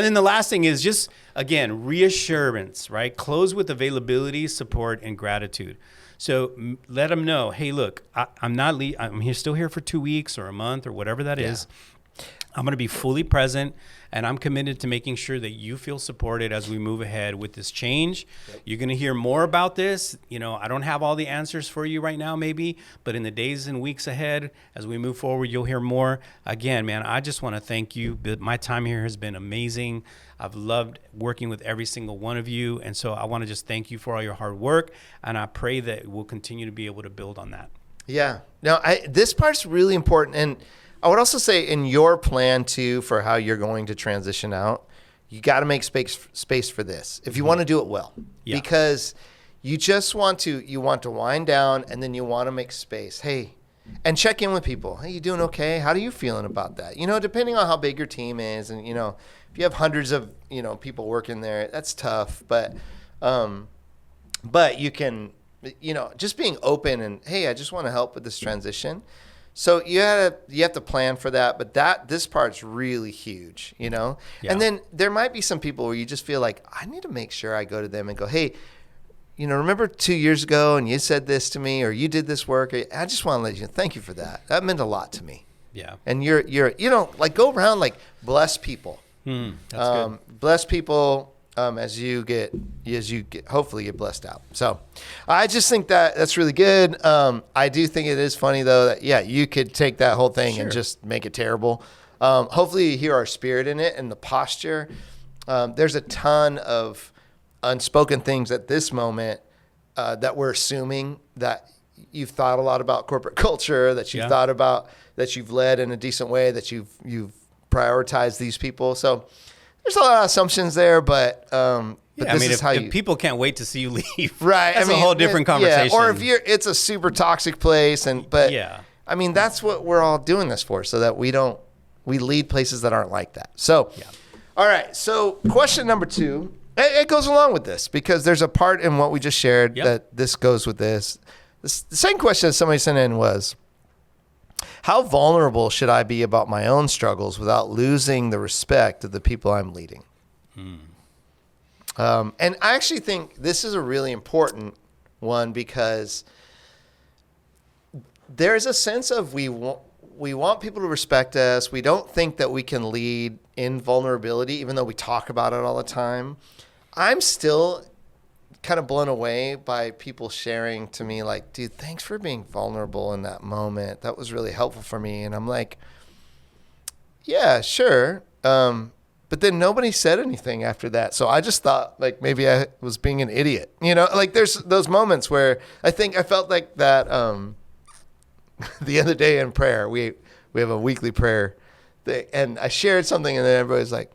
then the last thing is just, again, reassurance, right? Close with availability, support, and gratitude. So let them know, hey, look, I'm here, still here for 2 weeks or a month or whatever that is. I'm going to be fully present, and I'm committed to making sure that you feel supported as we move ahead with this change. Yep. You're going to hear more about this. You know, I don't have all the answers for you right now, maybe, but in the days and weeks ahead, as we move forward, you'll hear more. Again, man, I just want to thank you. My time here has been amazing. I've loved working with every single one of you. And so I want to just thank you for all your hard work. And I pray that we'll continue to be able to build on that. Yeah. Now, this part's really important. And I would also say in your plan too, for how you're going to transition out, you got to make space for this if you want to do it well, because you just want to wind down, and then you want to make space. Hey, and check in with people. Hey, you doing okay? How are you feeling about that? You know, depending on how big your team is, and, you know, if you have hundreds of, you know, people working there, that's tough, but you can, you know, just being open and, hey, I just want to help with this transition. So you have to plan for that, but this part's really huge, you know? Yeah. And then there might be some people where you just feel like, I need to make sure I go to them and go, hey, you know, remember 2 years ago and you said this to me, or you did this work? I just want to let you know, thank you for that. That meant a lot to me. Yeah. And you're you know, like, go around, like, bless people. That's good. Bless people. As you get, hopefully get blessed out. So I just think that's really good. I do think it is funny though, that, you could take that whole thing and just make it terrible. Hopefully you hear our spirit in it and the posture. There's a ton of unspoken things at this moment, that we're assuming that you've thought a lot about corporate culture, that you've thought about, that you've led in a decent way, that you've prioritized these people. So there's a lot of assumptions there, but this is how if people can't wait to see you leave, right? That's a whole different conversation. Yeah, or if it's a super toxic place, I mean, that's what we're all doing this for, so that we lead places that aren't like that. So, all right. So, question number 2, it goes along with this, because there's a part in what we just shared that this goes with this. The second question that somebody sent in was, how vulnerable should I be about my own struggles without losing the respect of the people I'm leading? And I actually think this is a really important one, because there's a sense of we want people to respect us. We don't think that we can lead in vulnerability, even though we talk about it all the time. I'm still kind of blown away by people sharing to me, like, dude, thanks for being vulnerable in that moment. That was really helpful for me. And I'm like, yeah, sure. But then nobody said anything after that. So I just thought, like, maybe I was being an idiot. You know, like, there's those moments where I think I felt like that the other day in prayer, we have a weekly prayer thing, and I shared something, and then everybody's like,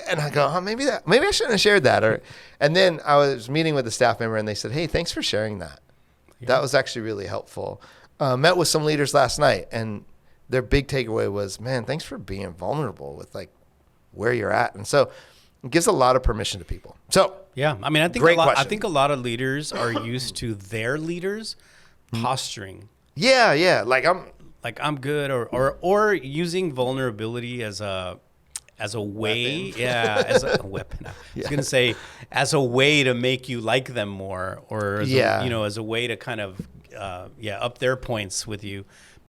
and I go, maybe I shouldn't have shared that. And then I was meeting with a staff member, and they said, hey, thanks for sharing that. Yeah. That was actually really helpful. Met with some leaders last night, and their big takeaway was, man, thanks for being vulnerable with, like, where you're at. And so it gives a lot of permission to people. So yeah, I mean, I think a lot of leaders are used to their leaders posturing. Yeah. Like I'm good, or using vulnerability as a way, weapon. As a weapon. I was going to say, as a way to make you like them more, or as a way to kind of up their points with you.